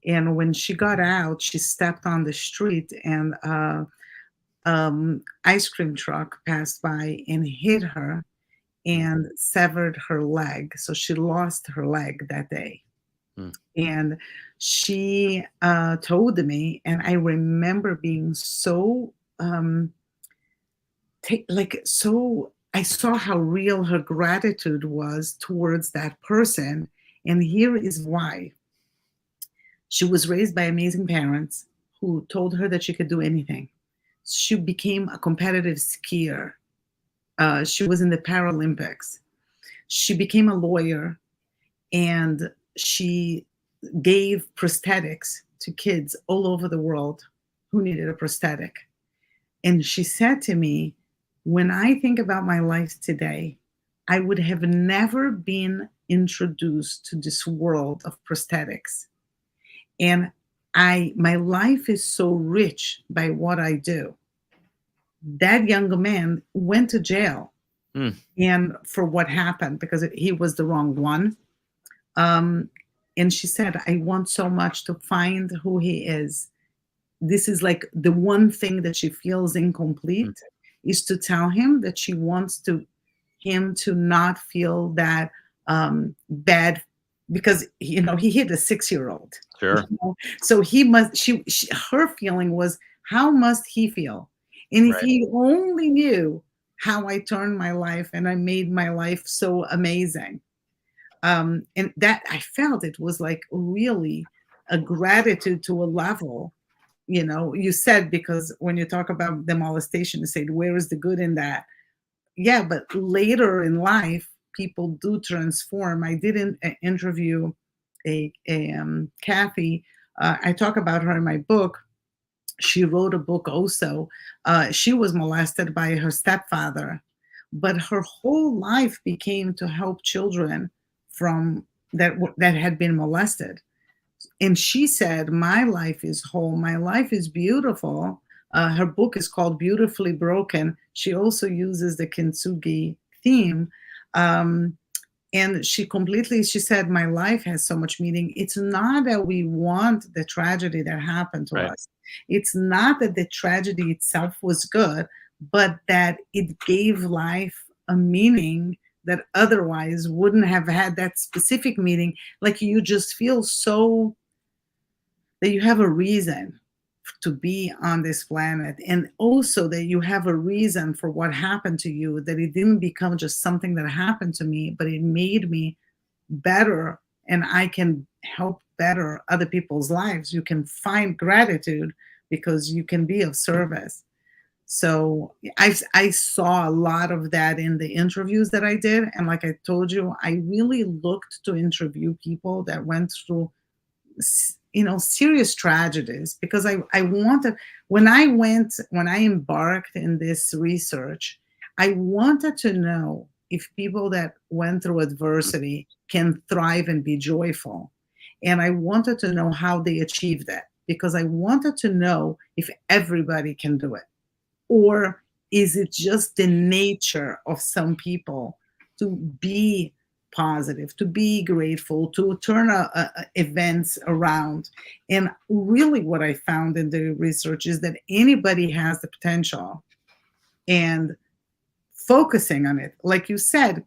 And when she got out, she stepped on the street, and ice cream truck passed by and hit her and severed her leg. So she lost her leg that day. And she told me, and I remember being so I saw how real her gratitude was towards that person. And here is why. She was raised by amazing parents who told her that she could do anything. She became a competitive skier. She was in the Paralympics. She became a lawyer, and she gave prosthetics to kids all over the world who needed a prosthetic. And she said to me, when I think about my life today, I would have never been introduced to this world of prosthetics. And my life is so rich by what I do. That young man went to jail and for what happened, because he was the wrong one. And she said, I want so much to find who he is. This is like the one thing that she feels incomplete, is to tell him that she wants him to not feel that bad, because he hit a 6-year-old. Sure. So he must. Her feeling was, how must he feel? And if he only knew how I turned my life and I made my life so amazing. And that, I felt it was like really a gratitude to a level. You said, because when you talk about the molestation, you said, where is the good in that? Yeah, but later in life, people do transform. I did an interview Kathy. I talk about her in my book. She wrote a book also. She was molested by her stepfather, but her whole life became to help children from that had been molested. And she said, my life is whole, my life is beautiful. Her book is called Beautifully Broken. She also uses the kintsugi theme. um, and she said, my life has so much meaning. It's not that we want the tragedy that happened to Right. us. It's not that the tragedy itself was good, but that it gave life a meaning that otherwise wouldn't have had that specific meaning. Like, you just feel so that you have a reason to be on this planet, and also that you have a reason for what happened to you, that it didn't become just something that happened to me, but it made me better, and I can help better other people's lives. You can find gratitude because you can be of service. So I saw a lot of that in the interviews that I did, and like I told you, I really looked to interview people that went through serious tragedies, because I wanted, when I embarked in this research, I wanted to know if people that went through adversity can thrive and be joyful. And I wanted to know how they achieved that, because I wanted to know if everybody can do it, or is it just the nature of some people to be positive, to be grateful, to turn events around? And really, what I found in the research is that anybody has the potential, and focusing on it. Like you said,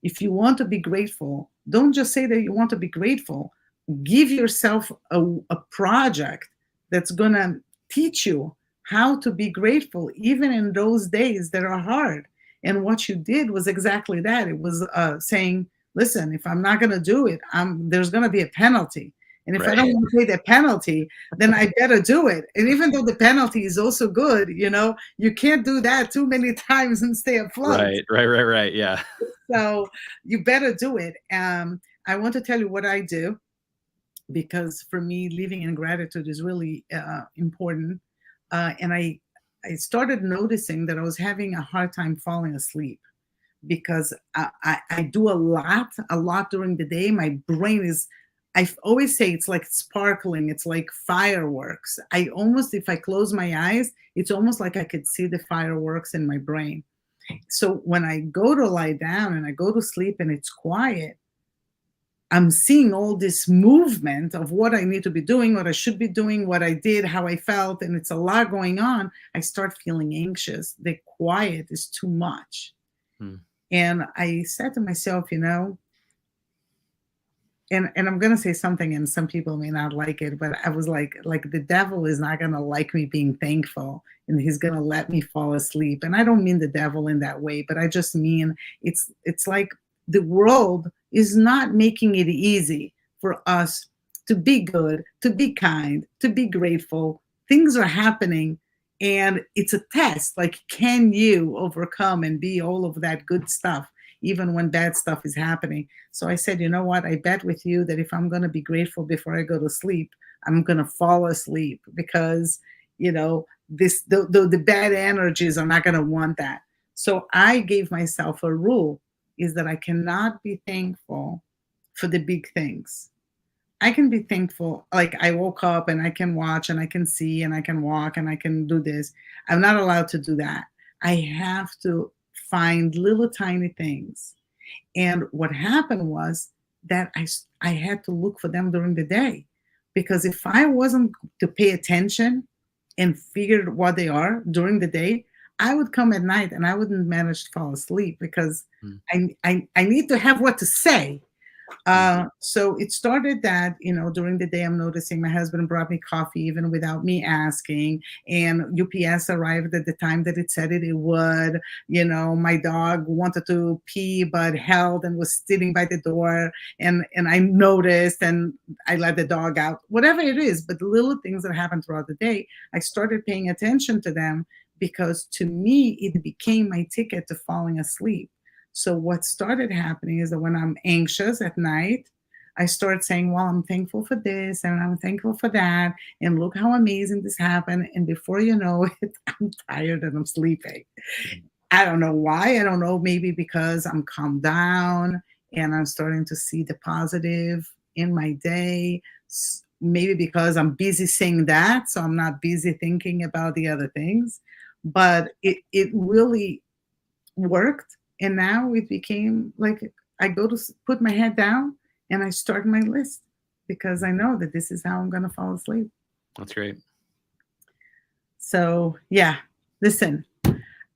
if you want to be grateful, don't just say that you want to be grateful. Give yourself a project that's going to teach you how to be grateful, even in those days that are hard. And what you did was exactly that. It was saying, listen, if I'm not going to do it, there's going to be a penalty. And if I Right. don't want to pay the penalty, then I better do it. And even though the penalty is also good, you can't do that too many times and stay afloat. Right. Right. Right. Right. Yeah. So you better do it. I want to tell you what I do, because for me, living in gratitude is really important. And I started noticing that I was having a hard time falling asleep, because I do a lot during the day. My brain is, I always say, it's like sparkling. It's like fireworks. If I close my eyes, it's almost like I could see the fireworks in my brain. So when I go to lie down and I go to sleep and it's quiet, I'm seeing all this movement of what I need to be doing, what I should be doing, what I did, how I felt, and it's a lot going on. I start feeling anxious. The quiet is too much. Hmm. And I said to myself, and I'm gonna say something, and some people may not like it, but I was like the devil is not gonna like me being thankful, and he's gonna let me fall asleep. And I don't mean the devil in that way, but I just mean it's like the world is not making it easy for us to be good, to be kind, to be grateful. Things are happening, and it's a test. Like, can you overcome and be all of that good stuff, even when bad stuff is happening? So I said, you know what? I bet with you that if I'm going to be grateful before I go to sleep, I'm going to fall asleep, because, the bad energies are not going to want that. So I gave myself a rule, is that I cannot be thankful for the big things. I can be thankful, like I woke up and I can watch and I can see and I can walk and I can do this. I'm not allowed to do that. I have to find little tiny things. And what happened was that I had to look for them during the day, because if I wasn't to pay attention and figure what they are during the day, I would come at night and I wouldn't manage to fall asleep, because Hmm. I need to have what to say. Hmm. So it started that, during the day, I'm noticing my husband brought me coffee even without me asking, and UPS arrived at the time that it said it would. My dog wanted to pee but held and was sitting by the door, and I noticed and I let the dog out. Whatever it is, but the little things that happen throughout the day, I started paying attention to them, because to me it became my ticket to falling asleep. So what started happening is that when I'm anxious at night, I start saying, well, I'm thankful for this and I'm thankful for that. And look how amazing this happened. And before you know it, I'm tired and I'm sleeping. I don't know why. I don't know. Maybe because I'm calmed down and I'm starting to see the positive in my day. Maybe because I'm busy saying that, so I'm not busy thinking about the other things. But it really worked, and now it became like I go to put my head down and I start my list because I know that this is how I'm going to fall asleep. That's great. So yeah, listen,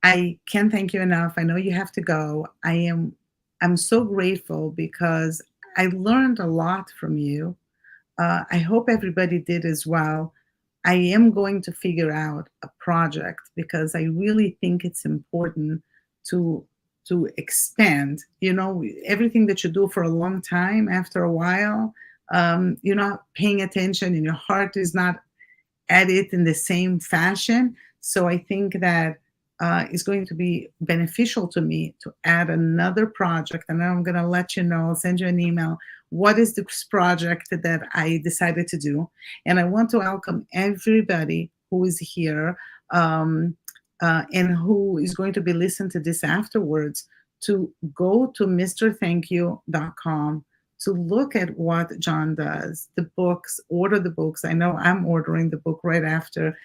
I can't thank you enough. I know you have to go. I'm so grateful because I learned a lot from you. I hope everybody did as well. I am going to figure out a project because I really think it's important to expand. You know, everything that you do for a long time, after a while, you're not paying attention, and your heart is not at it in the same fashion. So I think that it's going to be beneficial to me to add another project. And I'm going to let you know, I'll send you an email. What is this project that I decided to do? And I want to welcome everybody who is here and who is going to be listening to this afterwards to go to mrthankyou.com to look at what John does, the books, order the books. I know I'm ordering the book right after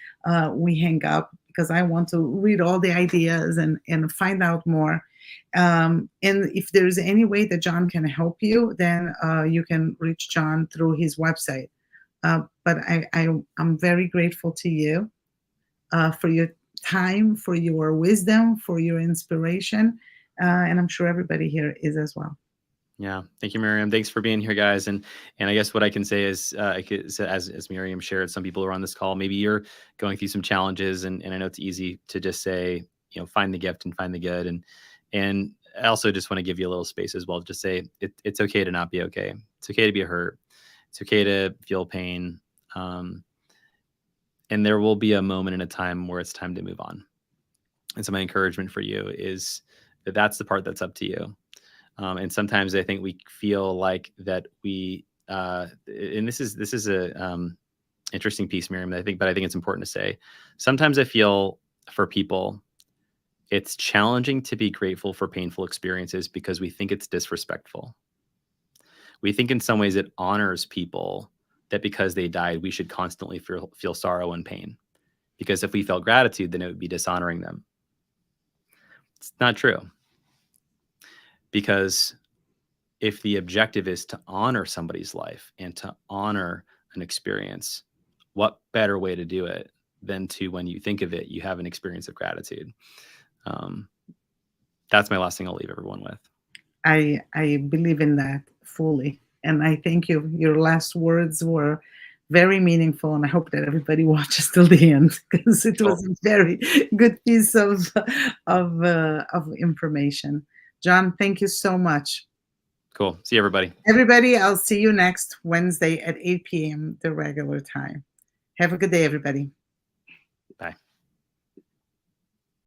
we hang up because I want to read all the ideas and find out more. And if there's any way that John can help you, then you can reach John through his website. But I'm very grateful to you for your time, for your wisdom, for your inspiration. And I'm sure everybody here is as well. Yeah. Thank you, Miriam. Thanks for being here, guys. And I guess what I can say is, as Miriam shared, some people who are on this call, maybe you're going through some challenges, and I know it's easy to just say, find the gift and find the good. And I also just want to give you a little space as well. Just say it's okay to not be okay. It's okay to be hurt. It's okay to feel pain. And there will be a moment in a time where it's time to move on. And so my encouragement for you is that that's the part that's up to you. And sometimes I think we feel like that we, and this is a interesting piece, Miriam, but I think it's important to say. Sometimes I feel for people, it's challenging to be grateful for painful experiences because we think it's disrespectful. We think in some ways it honors people that because they died, we should constantly feel sorrow and pain. Because if we felt gratitude, then it would be dishonoring them. It's not true. Because if the objective is to honor somebody's life and to honor an experience, what better way to do it than to, when you think of it, you have an experience of gratitude. That's my last thing I'll leave everyone with. I believe in that fully. And I thank you. Your last words were very meaningful, and I hope that everybody watches till the end because it was a very good piece of information. John, thank you so much. Cool. See everybody. Everybody, I'll see you next Wednesday at 8 p.m., the regular time. Have a good day, everybody. Bye.